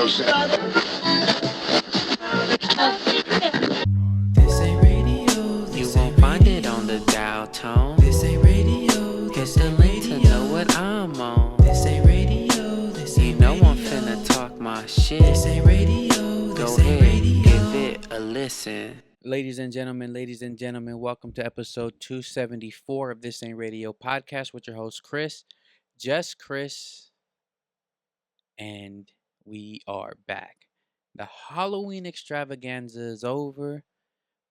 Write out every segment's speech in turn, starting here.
This ain't radio. You won't find it on the dial tone. This ain't radio. Hit the link to know what I'm on. This ain't radio. This You ain't know I'm radio. finna talk my shit. This ain't radio. Go This ain't ahead, radio. give it a listen. Ladies and gentlemen, welcome to episode 274 of This Ain't Radio podcast with your host, Chris. Just Chris. And we are back. The Halloween extravaganza is over,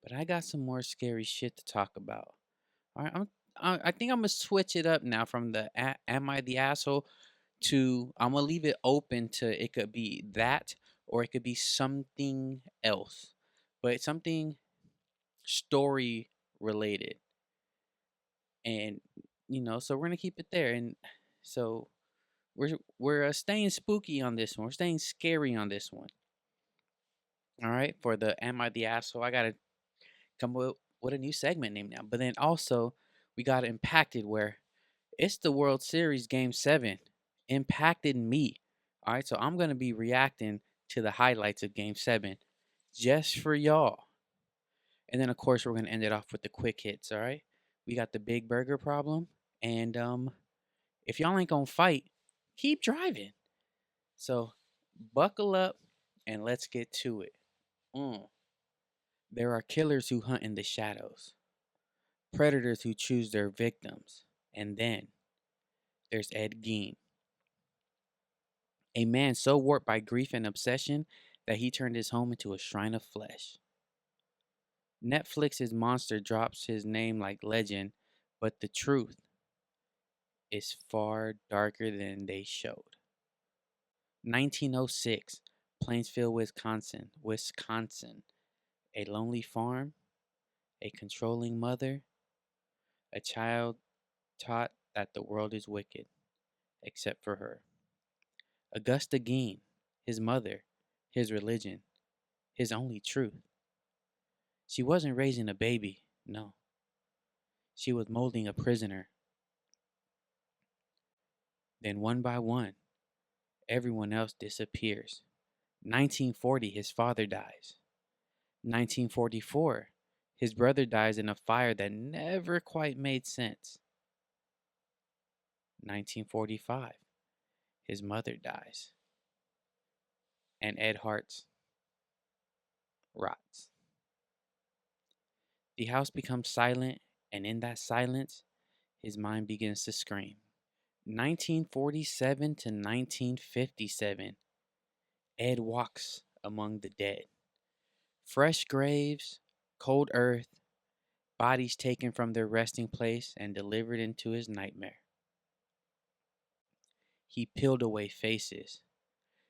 but I got some more scary shit to talk about. All right, I think I'm going to switch it up now from the Am I the Asshole to I'm going to leave it open to it could be that or it could be something else. But it's something story related, and so we're gonna keep it there. And so we're staying spooky on this one, we're staying scary on this one. All right, for the Am I the Asshole, I gotta come with a new segment name now, but then also we got Impacted, where it's the World Series Game 7 impacted me. All right, so I'm gonna be reacting to the highlights of Game 7 just for y'all. And then, of course, we're going to end it off with the quick hits, all right? We got the big burger problem. And if y'all ain't going to fight, keep driving. So buckle up and let's get to it. There are killers who hunt in the shadows, predators who choose their victims. And then there's Ed Gein, a man so warped by grief and obsession that he turned his home into a shrine of flesh. Netflix's monster drops his name like legend, but the truth is far darker than they showed. 1906, Plainsfield, Wisconsin. A lonely farm, a controlling mother, a child taught that the world is wicked, except for her. Augusta Gein, his mother, his religion, his only truth. She wasn't raising a baby, no. She was molding a prisoner. Then one by one, everyone else disappears. 1940, his father dies. 1944, his brother dies in a fire that never quite made sense. 1945, his mother dies. And Ed Hart's rots. The house becomes silent, and in that silence, his mind begins to scream. 1947 to 1957, Ed walks among the dead. Fresh graves, cold earth, bodies taken from their resting place and delivered into his nightmare. He peeled away faces,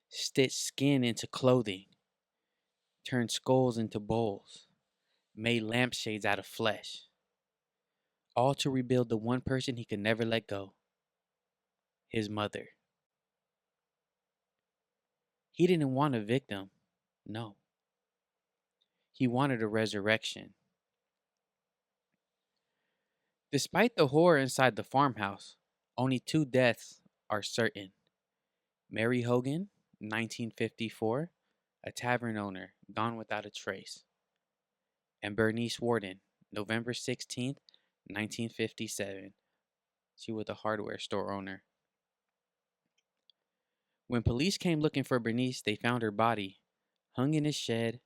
stitched skin into clothing, turned skulls into bowls, made lampshades out of flesh, all to rebuild the one person he could never let go, his mother. He didn't want a victim, no. He wanted a resurrection. Despite the horror inside the farmhouse, only 2 deaths are certain. Mary Hogan, 1954, a tavern owner, gone without a trace. And Bernice Warden, November 16th, 1957. She was a hardware store owner. When police came looking for Bernice, they found her body hung in a shed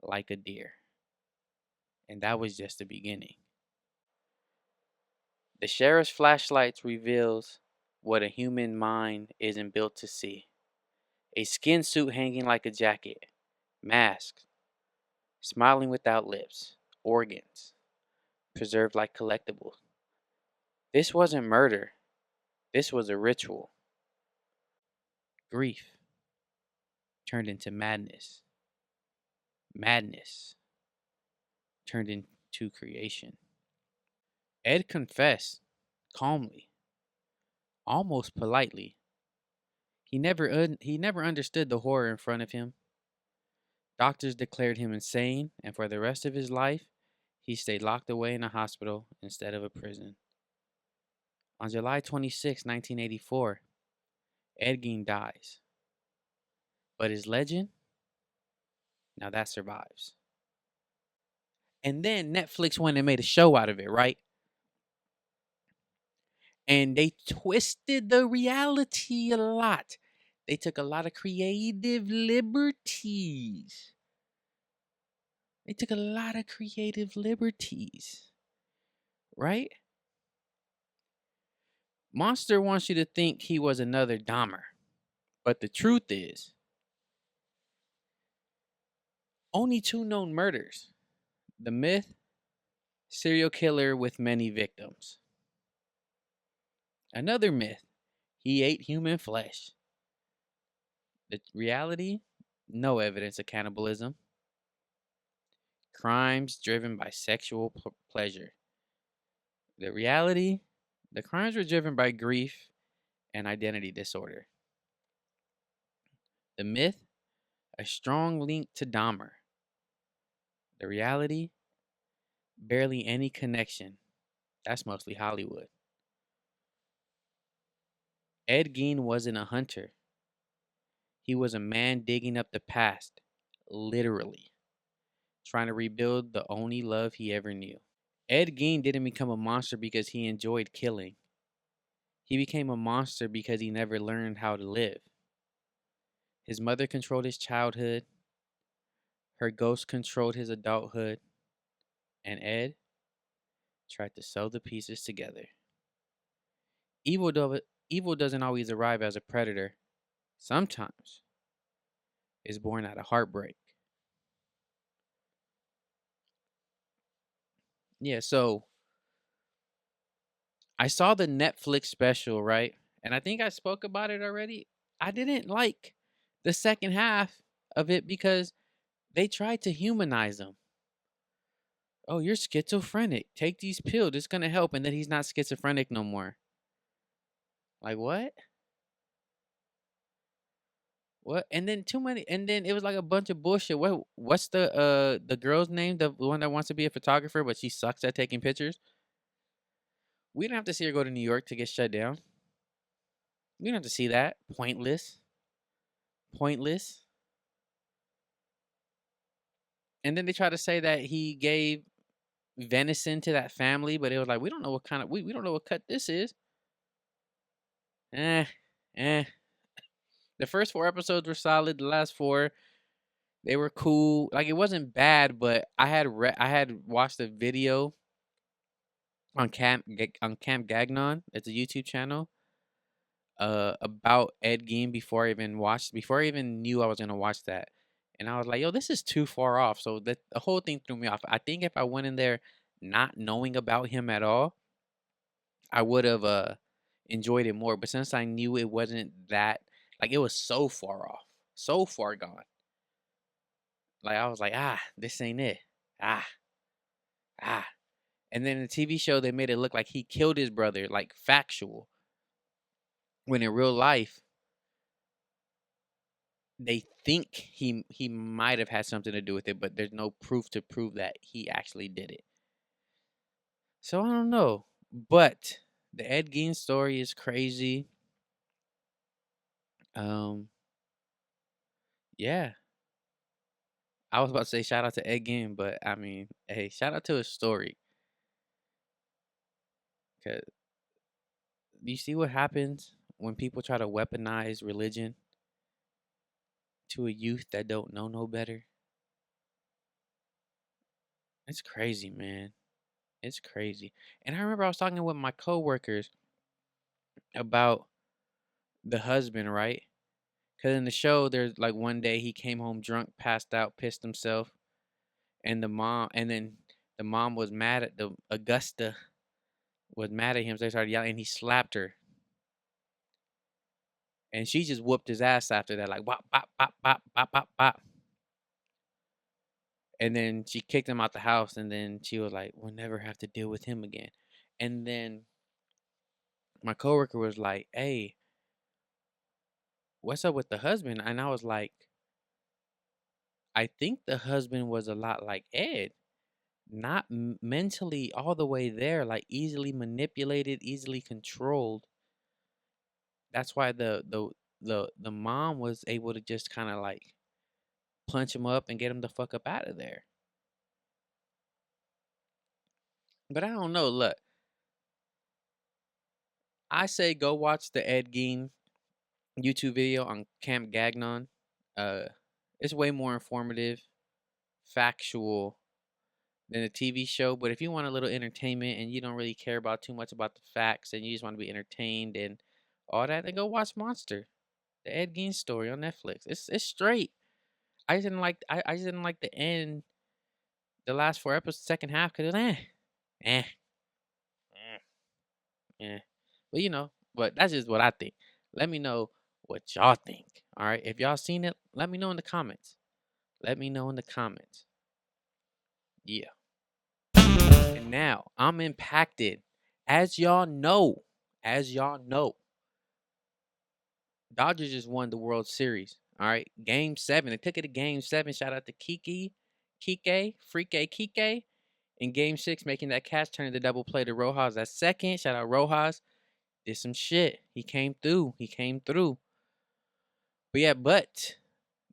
like a deer. And that was just the beginning. The sheriff's flashlights reveals what a human mind isn't built to see. A skin suit hanging like a jacket, masks, smiling without lips, organs, preserved like collectibles. This wasn't murder. This was a ritual. Grief turned into madness. Madness turned into creation. Ed confessed calmly, almost politely. He never understood the horror in front of him. Doctors declared him insane, and for the rest of his life, he stayed locked away in a hospital instead of a prison. On July 26, 1984, Ed Gein dies. But his legend, now that survives. And then Netflix went and made a show out of it, right? And they twisted the reality a lot. They took a lot of creative liberties. They took a lot of creative liberties, right? Monster wants you to think he was another Dahmer. But the truth is, only two known murders. The myth, serial killer with many victims. Another myth, he ate human flesh. The reality, no evidence of cannibalism. Crimes driven by sexual pleasure. The reality, the crimes were driven by grief and identity disorder. The myth, a strong link to Dahmer. The reality, barely any connection. That's mostly Hollywood. Ed Gein wasn't a hunter. He was a man digging up the past, literally, trying to rebuild the only love he ever knew. Ed Gein didn't become a monster because he enjoyed killing. He became a monster because he never learned how to live. His mother controlled his childhood, her ghost controlled his adulthood, and Ed tried to sew the pieces together. Evil, evil doesn't always arrive as a predator. Sometimes it's born out of heartbreak. Yeah, so I saw the Netflix special, right? And I think I spoke about it already. I didn't like the second half of it because they tried to humanize him. Oh, you're schizophrenic. Take these pills. It's going to help. And then he's not schizophrenic no more. Like, what? What? And then too many. And then it was like a bunch of bullshit. What's the girl's name? The one that wants to be a photographer, but she sucks at taking pictures. We didn't have to see her go to New York to get shut down. We didn't have to see that. Pointless. Pointless. And then they try to say that he gave venison to that family, but it was like we don't know what kind of we don't know what cut this is. Eh, eh. The first 4 episodes were solid. The last 4, they were cool. Like it wasn't bad, but I had watched a video on Camp Gagnon. It's a YouTube channel. About Ed Gein before I even knew I was gonna watch that. And I was like, yo, this is too far off. So that the whole thing threw me off. I think if I went in there not knowing about him at all, I would have enjoyed it more. But since I knew it wasn't that, like it was so far off, so far gone. Like I was like, this ain't it. Ah, ah. And then in the TV show, they made it look like he killed his brother, like factual. When in real life, they think he might have had something to do with it, but there's no proof to prove that he actually did it. So I don't know. But the Ed Gein story is crazy. Um, yeah. I was about to say shout out to Ed Gein, but I mean, hey, shout out to his story. Cause do you see what happens when people try to weaponize religion to a youth that don't know no better? It's crazy, man. It's crazy. And I remember I was talking with my coworkers about the husband, right? Because in the show, there's like one day he came home drunk, passed out, pissed himself, and then the mom was mad at the Augusta was mad at him, so they started yelling, and he slapped her, and she just whooped his ass after that, like bop bop bop bop bop bop bop, and then she kicked him out the house, and then she was like, "We'll never have to deal with him again," and then my coworker was like, "Hey, what's up with the husband?" And I was like, I think the husband was a lot like Ed, not mentally all the way there, like easily manipulated, easily controlled. That's why the mom was able to just kind of like punch him up and get him the fuck up out of there. But I don't know. Look, I say go watch the Ed Gein YouTube video on Camp Gagnon. Uh, it's way more informative, factual than a TV show. But if you want a little entertainment and you don't really care about too much about the facts and you just want to be entertained and all that, then go watch Monster, the Ed Gein story on Netflix. It's straight. I just didn't like the end, the last 4 episodes, second half, because it was eh, eh. But but that's just what I think. Let me know what y'all think. All right. If y'all seen it, let me know in the comments. Let me know in the comments. Yeah. And now I'm impacted. As y'all know, Dodgers just won the World Series. All right. Game 7. They took it to game 7. Shout out to Freaky Kike. In game 6, making that catch, turning the double play to Rojas. That's second. Shout out Rojas. Did some shit. He came through. But yeah,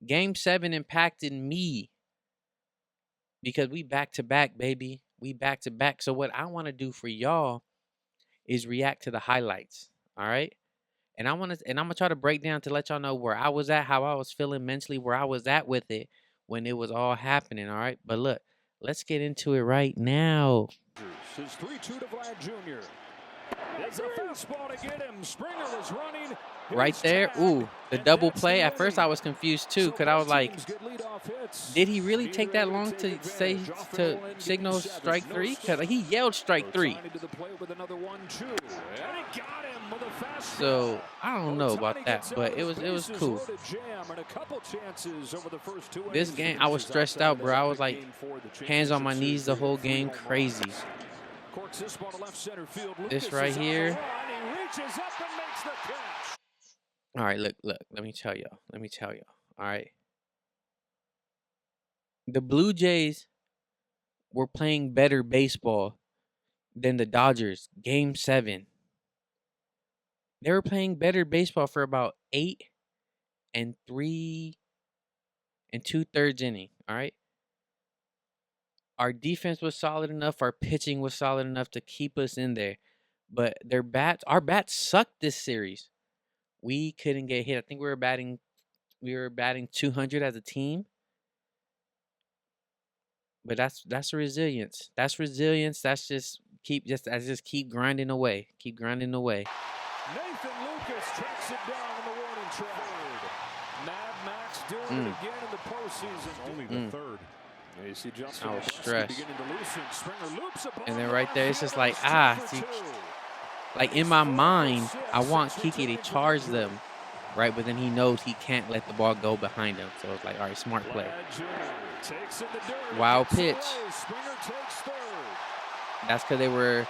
game 7 impacted me because we back to back, baby. We back to back. So what I want to do for y'all is react to the highlights. All right. And I'm gonna try to break down to let y'all know where I was at, how I was feeling mentally, where I was at with it when it was all happening. All right. But look, let's get into it right now. His 3-2 to Vlad Jr. It's a fastball to get him. Springer was running. Right there. Ooh, the double play. At first I was confused too, because I was like, did he really take that long to signal strike 3? Because he yelled strike 3. So I don't know about that, but it was cool. This game, I was stressed out, bro. I was like hands on my knees the whole game, crazy. This right here. All right, look. Let me tell y'all. All right. The Blue Jays were playing better baseball than the Dodgers. Game 7. They were playing better baseball for about 8 and 3 2/3 inning. All right. Our defense was solid enough. Our pitching was solid enough to keep us in there. But our bats sucked this series. We couldn't get hit. I think we were batting 200 as a team. But that's resilience. That's just keep grinding away. Nathan Lucas tracks it down in the warning track. Mad Max doing it again in the postseason. Only the third. I was stressed. And then right there, it's just like, like in my mind, I want Kike to charge them, right? But then he knows he can't let the ball go behind him. So it's like, all right, smart play. Wild pitch. That's because they were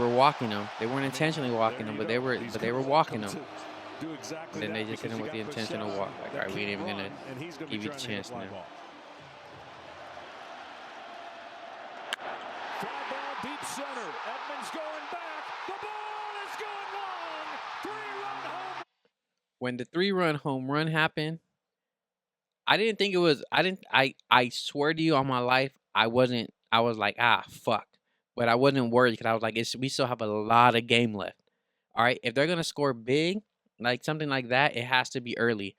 walking him. They weren't intentionally walking him, but they were walking him. And then they just hit him with the intentional walk. Like, all right, we ain't even gonna give you the chance now. Deep center. Edmonds going back. The ball is going long. 3-run home. When the 3-run home run happened, I didn't think it was. I swear to you on my life, I was like, fuck. But I wasn't worried because I was like, we still have a lot of game left. All right, if they're gonna score big, like something like that, it has to be early,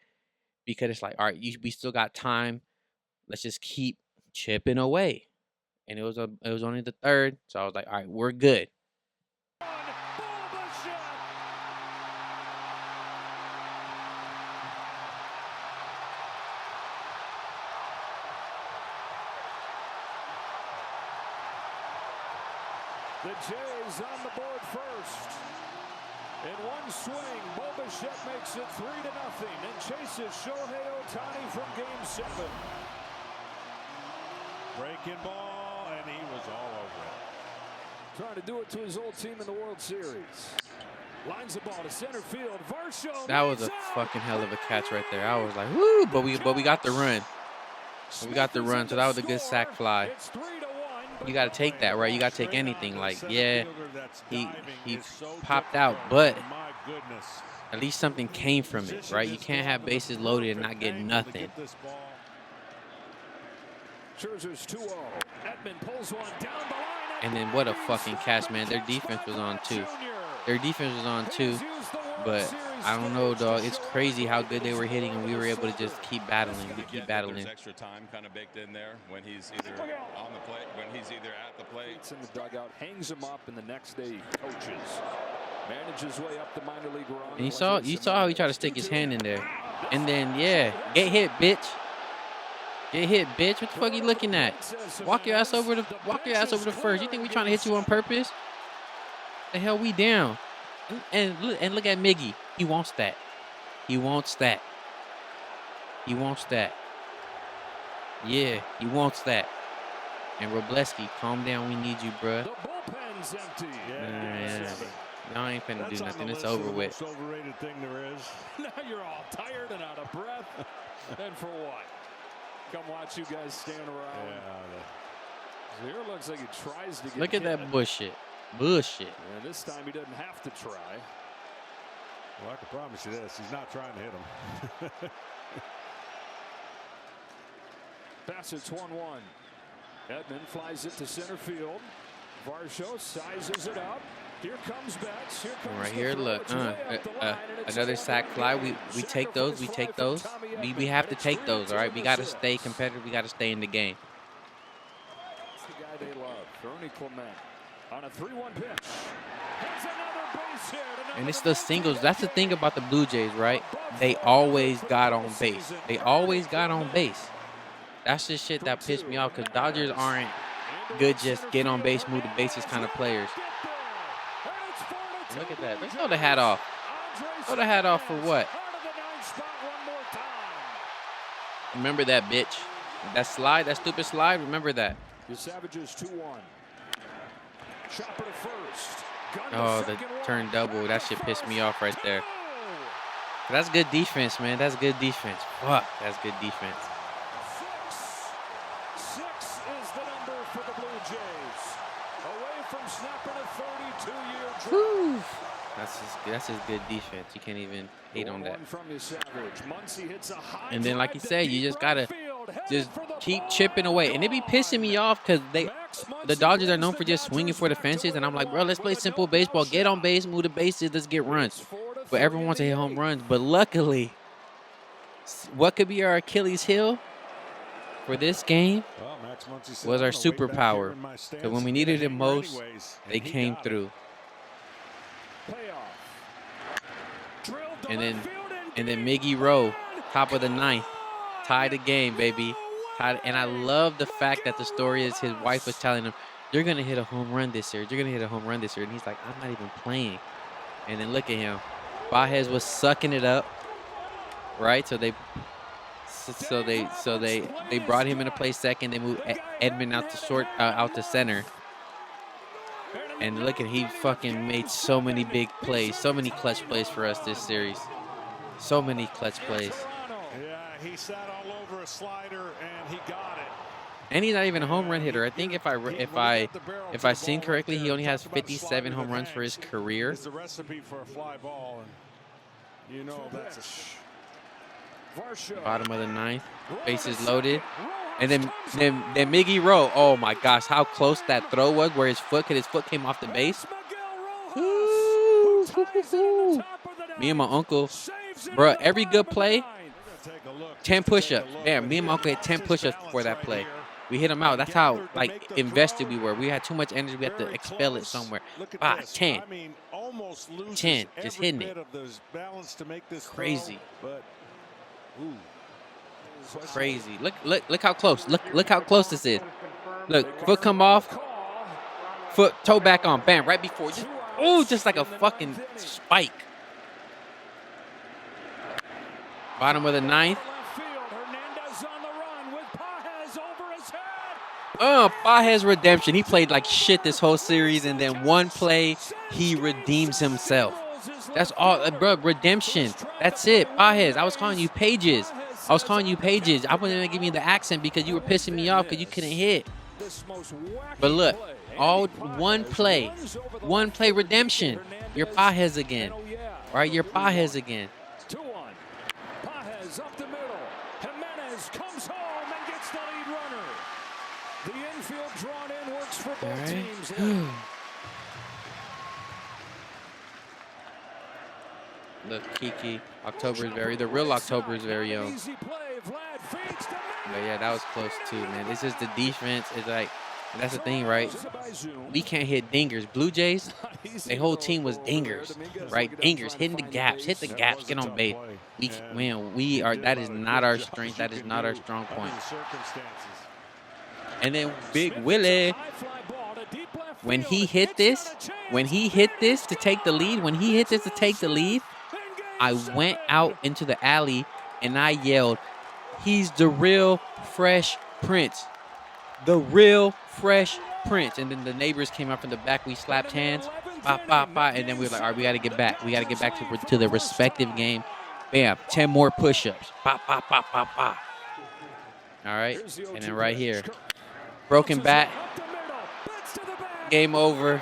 because it's like, all right, we still got time. Let's just keep chipping away. And it was only the 3rd, so I was like, all right, we're good. The Jays on the board first. In one swing, Bo Bichette makes it 3-0 and chases Shohei Ohtani from Game 7. Breaking ball, and he was all over it. Trying to do it to his old team in the World Series. Lines the ball to center field. Varsho. That was a fucking hell of a catch right there. I was like, woo! But we got the run. We got the run, so that was a good sac fly. You got to take that, right? You got to take anything. Like, yeah, he popped out, but at least something came from it, right? You can't have bases loaded and not get nothing. Scherzer's 2-0. Edman pulls one down the line. And then what a fucking catch, man. Their defense was on too. Their defense was on too. But I don't know, dog. It's crazy how good they were hitting, and we were able to just keep battling. We keep battling. Extra time kind of baked in there when he's either on the plate, when he's either at the plate. In the dugout, hangs him up, and the next day he coaches. Manages his way up the minor league run. And you saw how he tried to stick his hand in there. And then, yeah, get hit, bitch. Get hit, bitch. What the fuck you looking at? Walk your ass over the first. You think we trying to hit you on purpose? The hell we down. And look at Miggy. He wants that. He wants that. He wants that. Yeah, he wants that. And Robleski, calm down. We need you, bruh. The bullpen's empty. Y'all ain't finna do nothing. It's over with. Most overrated thing there is. Now you're all tired and out of breath. And for what? Come watch you guys stand around. Yeah. Here looks like he tries to get. Look at that bullshit. Bullshit. And this time he doesn't have to try. Well, I can promise you this. He's not trying to hit him. Bassett's 1-1. Edman flies it to center field. Varsho sizes it up. Here comes Betts. Here comes Right here, look. Another sack fly. We take those. We take those. We have to take those, all right? We got to stay competitive. We got to stay in the game. That's the guy they love, Ernie Clement. On a 3-1 pitch. Has another base hit. And it's the singles. That's the thing about the Blue Jays, right? They always got on base. They always got on base. That's the shit that pissed me off because Dodgers aren't good just get on base, move the bases kind of players. Look at that. Let's throw the hat off. Throw the hat off for what? Remember that, bitch. That slide, that stupid slide, remember that. Your Savages 2-1. Chopper to first. Oh, the turn double. That shit pissed me off right there. That's good defense, man. That's good defense. Fuck, that's good defense. 6 is the number for the Blue Jays. Away from snapping a 32-year drought. Whew. That's his good defense. You can't even hate on that. And then, like you said, you just gotta just keep chipping away. And it be pissing me off because the Dodgers are known for just swinging for the fences. And I'm like, bro, let's play simple baseball. Get on base, move the bases, let's get runs. But everyone wants to hit home runs. But luckily, what could be our Achilles heel for this game was our superpower. So when we needed it most, they came through. And then Miggy Rowe, top of the ninth, tied the game, baby. And I love the fact that the story is his wife was telling him, "You're gonna hit a home run this year. You're gonna hit a home run this year." And he's like, "I'm not even playing." And then look at him, Baez was sucking it up, right? So they brought him in to play second. They moved Edman out to out to center. And look at he fucking made so many big plays, so many clutch plays for us this series. So many clutch plays. Yeah, he sat all over a slider and he got it. And he's not even a home run hitter. I think if I seen correctly, he only has 57 home runs for his career. It's a recipe for a fly ball, and you know that's Bottom of the ninth, bases loaded. And then Miggy Rowe, oh my gosh, how close that throw was where his foot came off the base. Ooh. Me and my uncle, bro, every good play, 10 push-ups. Damn, me and my uncle had 10 push-ups before that play. We hit him out. That's how invested we were. We had too much energy. We had to expel it somewhere. 10. 10, just hitting it. Crazy. Crazy. Look how close. Look how close this is. Look, foot come off. Foot toe back on. Bam, right before. Just like a fucking spike. Bottom of the ninth. Baez redemption. He played like shit this whole series, and then one play, he redeems himself. That's all, bro. Redemption. That's it. Baez. I was calling you Pages. I wasn't gonna give you the accent because you were pissing me off because you couldn't hit. But look, all one play redemption. You're Baez again. All right, you're Pajes again. 2-1. Pajes up the middle. Jimenez comes home and gets the lead runner. The infield drawn in works for both teams. late. Look, Kiki, the real October is very young. Easy play. Vlad feeds to But yeah, that was close too, man. It's just the defense. It's like, that's the thing, right? We can't hit dingers. Blue Jays, their whole team was dingers, right? Dingers, hitting the gaps, hit the gaps, get on base. That is not our strength. That is not our strong point. And then Big Willie, when he hit this to take the lead, I went out into the alley and I yelled, "He's the real Fresh Prince. The real Fresh Prince." And then the neighbors came out from the back. We slapped hands. Bah, bah, bah. And then we were like, all right, we got to get back. We got to get back to the respective game. Bam. 10 more push-ups. Bah, bah, bah, bah, bah. All right. And then right here. Broken bat. Game over.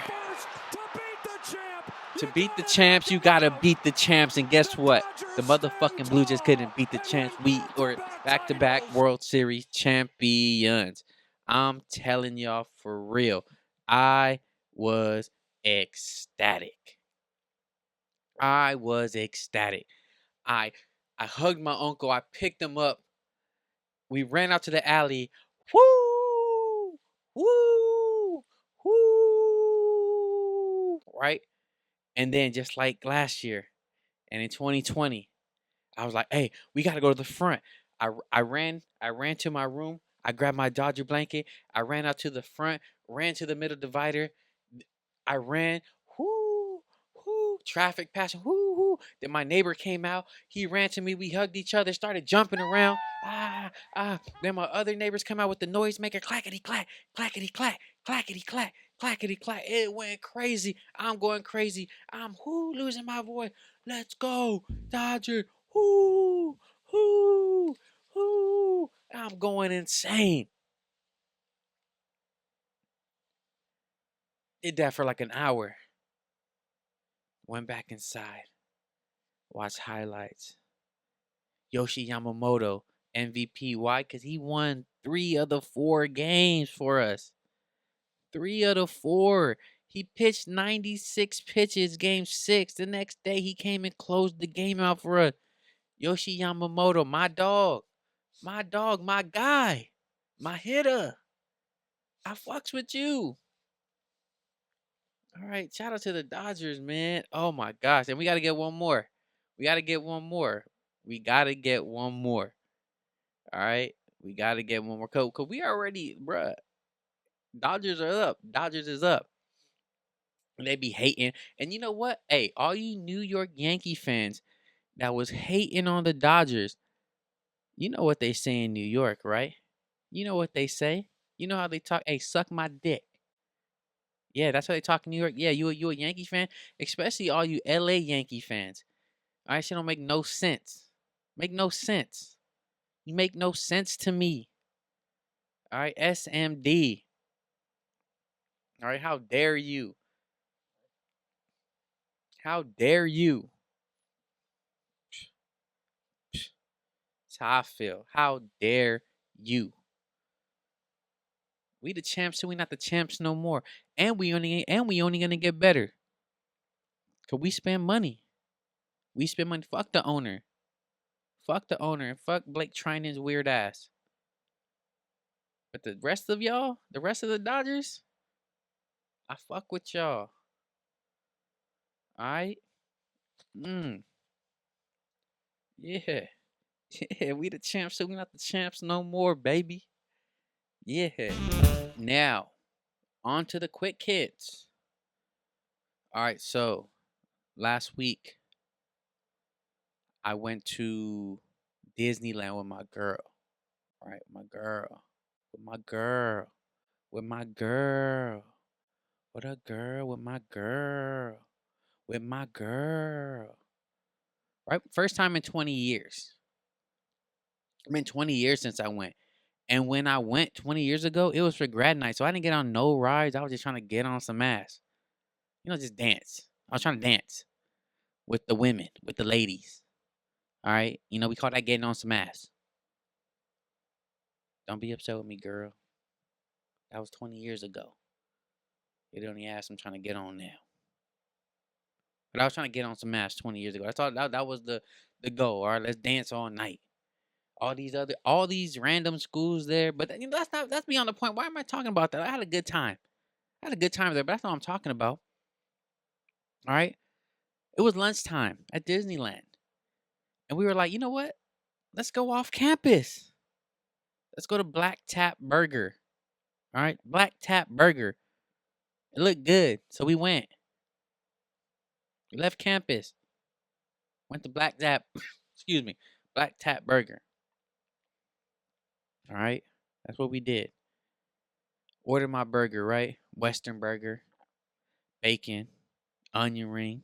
To beat the champs, you got to beat the champs. And guess what? The motherfucking Blue Jays couldn't beat the champs. We were back-to-back World Series champions. I'm telling y'all for real. I was ecstatic. I hugged my uncle. I picked him up. We ran out to the alley. Woo! Woo! Woo! Right? And then just like last year and in 2020, I was like, hey, we got to go to the front. I ran to my room. I grabbed my Dodger blanket. I ran out to the front, ran to the middle divider. I ran, whoo, whoo, traffic passing, whoo, whoo. Then my neighbor came out. He ran to me. We hugged each other, started jumping around. Then my other neighbors come out with the noisemaker, clackety clack, clackety clack, clackety clack, clackety clack. It went crazy. I'm going crazy. I'm losing my voice. Let's go, Dodger. Whoo, whoo, whoo. I'm going insane. Did that for like an hour. Went back inside. Watched highlights. Yoshi Yamamoto, MVP. Why? Because he won 3 of the 4 games for us. 3 of the 4. He pitched 96 pitches, game 6. The next day, he came and closed the game out for us. Yoshi Yamamoto, my dog, my guy, my hitter. I fucks with you. All right, shout out to the Dodgers, man. Oh, my gosh. And we got to get one more. All right? We got to get one more. Because we already, bruh, Dodgers are up. Dodgers is up. And they be hating. And you know what? Hey, all you New York Yankee fans that was hating on the Dodgers, you know what they say in New York, right? You know what they say? You know how they talk? Hey, suck my dick. Yeah, that's how they talk in New York. Yeah, you a Yankee fan? Especially all you LA Yankee fans. All right, shit don't make no sense. You make no sense to me. All right, SMD. All right, how dare you? How dare you? That's how I feel. How dare you? We the champs, so we not the champs no more. And we only gonna get better. Cause we spend money. Fuck the owner. And fuck Blake Trinan's weird ass. But the rest of y'all, the rest of the Dodgers, I fuck with y'all. Alright? Yeah. Yeah, we the champs, so we not the champs no more, baby. Yeah. Now, on to the quick hits. Alright, so last week I went to Disneyland with my girl. Alright, with my girl. With my girl. With my girl. Right? First time in 20 years. It's been 20 years since I went. And when I went 20 years ago, it was for grad night. So I didn't get on no rides. I was just trying to get on some ass. You know, just dance. I was trying to dance. with the women, with the ladies. All right, you know we call that getting on some ass. Don't be upset with me, girl. That was 20 years ago. You're the only ass I'm trying to get on now. But I was trying to get on some ass 20 years ago. I thought that was the goal. All right, let's dance all night. All these random schools there, but you know, that's beyond the point. Why am I talking about that? I had a good time. I had a good time there, but that's not what I'm talking about. All right, it was lunchtime at Disneyland, and we were like, you know what? Let's go off campus. Let's go to Black Tap Burger. All right, Black Tap Burger. It looked good, so we went. We left campus, went to Black Tap. Excuse me, Black Tap Burger. All right, that's what we did. Ordered my burger, right? Western burger, bacon, onion ring,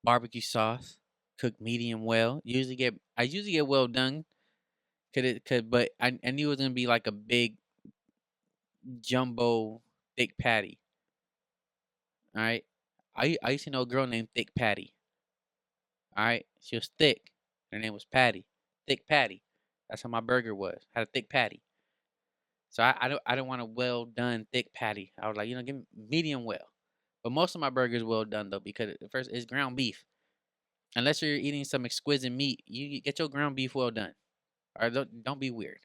barbecue sauce, cooked medium well. I usually get well done. But I knew it was gonna be like a big jumbo thick patty. All right. I used to know a girl named Thick Patty. All right. She was thick. Her name was Patty. Thick Patty. That's how my burger was. Had a thick patty. So I don't want a well done thick patty. I was like, give me medium well. But most of my burgers well done though, because first it's ground beef. Unless you're eating some exquisite meat, you get your ground beef well done. All right, don't be weird.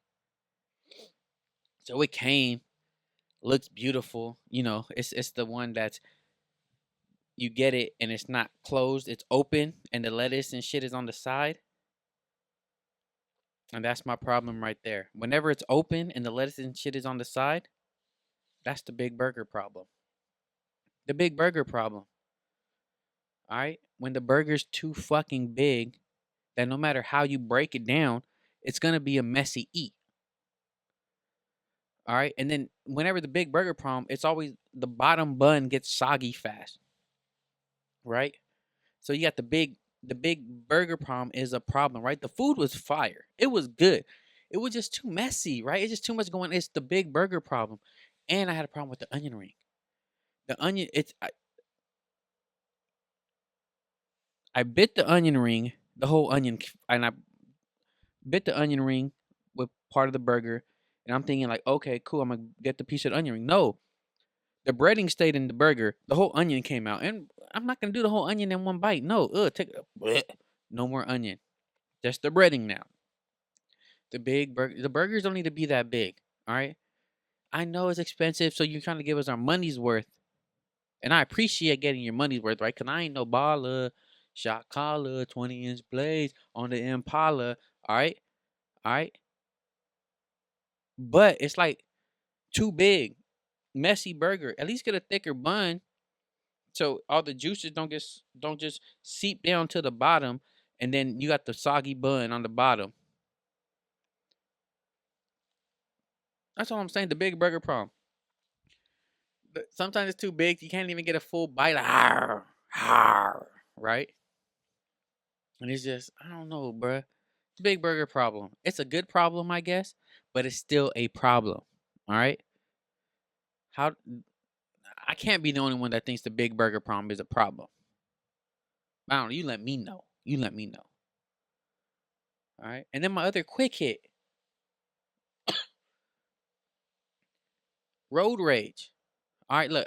So it came, looks beautiful. It's the one that's you get it and it's not closed, it's open, and the lettuce and shit is on the side. And that's my problem right there. Whenever it's open and the lettuce and shit is on the side, that's the big burger problem. The big burger problem. All right? When the burger's too fucking big, that no matter how you break it down, it's going to be a messy eat. All right? And then whenever the big burger problem, it's always the bottom bun gets soggy fast. Right? So you got the big burger problem is a problem, right? The food was fire. It was good. It was just too messy, right? It's just too much going on. It's the big burger problem. And I had a problem with the onion ring. The onion, I bit the onion ring, the whole onion, and I bit the onion ring with part of the burger. And I'm thinking like, okay, cool, I'm going to get the piece of the onion ring. No, the breading stayed in the burger. The whole onion came out. And I'm not going to do the whole onion in one bite. No, no more onion. Just the breading now. The burgers don't need to be that big. All right. I know it's expensive, so you're trying to give us our money's worth. And I appreciate getting your money's worth, right? Because I ain't no baller, shot collar, 20-inch blades on the Impala. All right. All right. But it's like too big. Messy burger. At least get a thicker bun so all the juices don't just seep down to the bottom, and then you got the soggy bun on the bottom. That's all I'm saying. The big burger problem. But sometimes it's too big. You can't even get a full bite. Right? And it's just, I don't know, bruh. It's a big burger problem. It's a good problem, I guess, but it's still a problem. All right? I can't be the only one that thinks the big burger problem is a problem. I don't know. You let me know. All right? And then my other quick hit. Road rage. All right, look,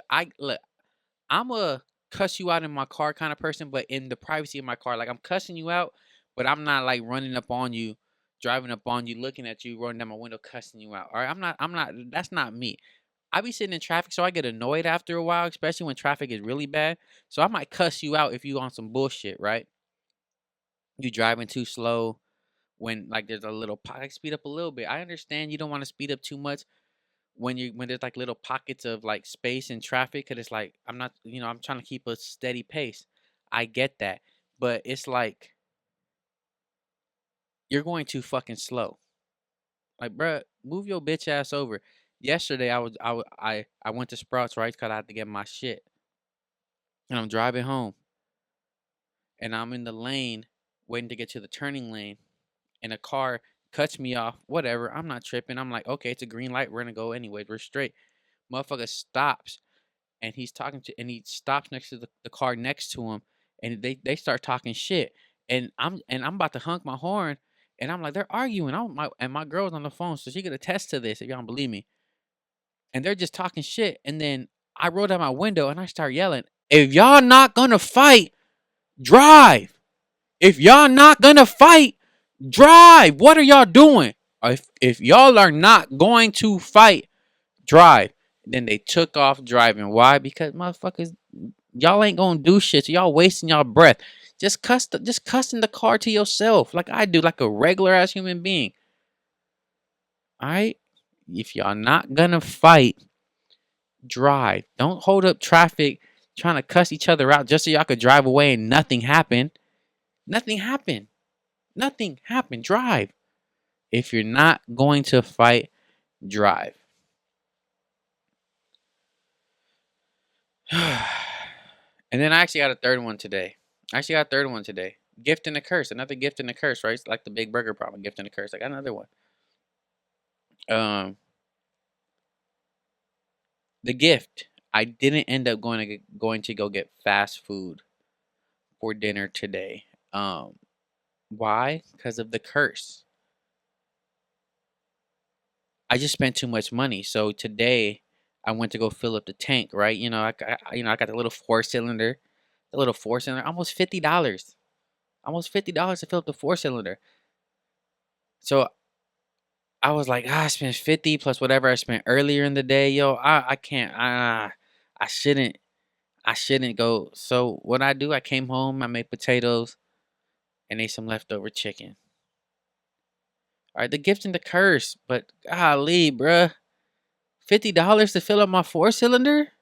I'm a cuss you out in my car kind of person, but in the privacy of my car, like I'm cussing you out, but I'm not like running up on you, driving up on you, looking at you, rolling down my window, cussing you out. All right, I'm not. That's not me. I be sitting in traffic, so I get annoyed after a while, especially when traffic is really bad. So I might cuss you out if you on some bullshit, right? You driving too slow when like there's a little like speed up a little bit. I understand you don't want to speed up too much when there's like little pockets of like space in traffic, because it's like I'm trying to keep a steady pace. I get that, but it's like you're going too fucking slow. Like, bruh, move your bitch ass over. Yesterday I went to Sprouts, right, because I had to get my shit, and I'm driving home, and I'm in the lane waiting to get to the turning lane, and a car cuts me off. Whatever, I'm not tripping. I'm like, okay, it's a green light. We're gonna go anyway. We're straight. Motherfucker stops, and he stops next to the car next to him, and they start talking shit, and I'm about to honk my horn, and I'm like, they're arguing. My girl's on the phone, so she could attest to this if y'all don't believe me. And they're just talking shit, and then I rolled out my window and I start yelling, "If y'all not gonna fight, drive. If y'all not gonna fight, drive. What are y'all doing? If y'all are not going to fight, drive." Then they took off driving. Why? Because motherfuckers, y'all ain't gonna do shit. So y'all wasting y'all breath. Just cuss in the car to yourself, like I do, like a regular ass human being. All right. If y'all not gonna fight, drive. Don't hold up traffic trying to cuss each other out just so y'all could drive away and nothing happened. Nothing happened. Nothing happened. Drive. If you're not going to fight, drive. And then I actually got a third one today. Gift and a curse. Another gift and a curse, right? It's like the big burger problem. Gift and a curse. I got another one. The gift. I didn't end up going to go get fast food for dinner today. Why? Because of the curse. I just spent too much money. So today I went to go fill up the tank, right? I got the little four cylinder. Almost $50. Almost $50 to fill up the four cylinder. So I was like, I spent 50 plus whatever I spent earlier in the day. Yo, I can't. I shouldn't go. So what I do, I came home, I made potatoes, and ate some leftover chicken. All right, the gift and the curse, but golly, bruh, $50 to fill up my four cylinder.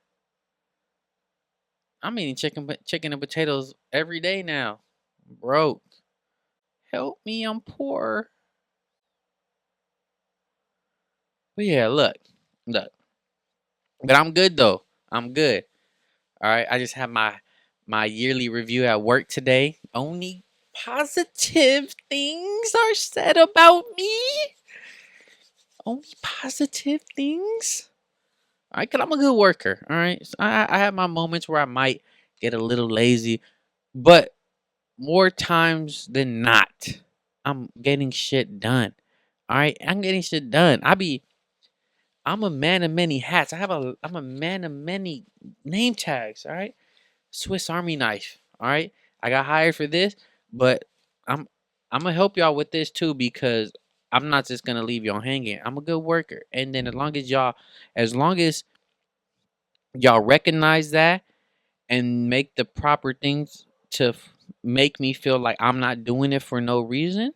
I'm eating chicken and potatoes every day now. Broke. Help me, I'm poor. But yeah, look. But I'm good though. I'm good. All right. I just have my yearly review at work today. Only positive things are said about me. Only positive things. All right, cause I'm a good worker. All right. So I have my moments where I might get a little lazy, but more times than not, I'm getting shit done. All right, I'm getting shit done. I'm a man of many hats. I'm a man of many name tags. All right, Swiss Army knife. All right, I got hired for this, but I'm I'm gonna help y'all with this too because I'm not just gonna leave y'all hanging. I'm a good worker, and then as long as y'all recognize that and make the proper things to make me feel like I'm not doing it for no reason,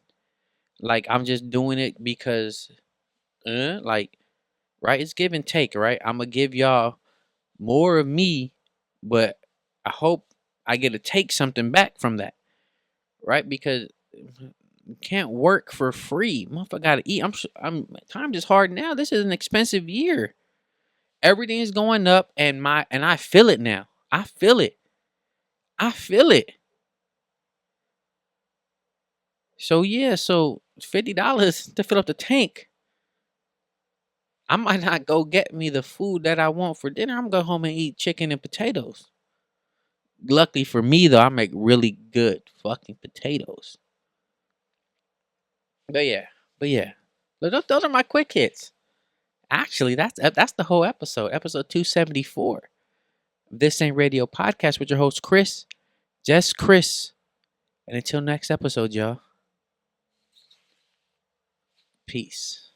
like I'm just doing it because, like, right? It's give and take, right? I'm gonna give y'all more of me, but I hope I get to take something back from that, right? Because you can't work for free. Motherfucker gotta eat. I'm times is hard now. This is an expensive year. Everything is going up, and I feel it now. I feel it. I feel it. So yeah, so $50 to fill up the tank. I might not go get me the food that I want for dinner. I'm gonna go home and eat chicken and potatoes. Luckily for me though, I make really good fucking potatoes. But yeah, but yeah. Those are my quick hits. Actually, that's the whole episode. Episode 274. This Ain't Radio podcast with your host Chris. Just Chris. And until next episode, y'all. Peace.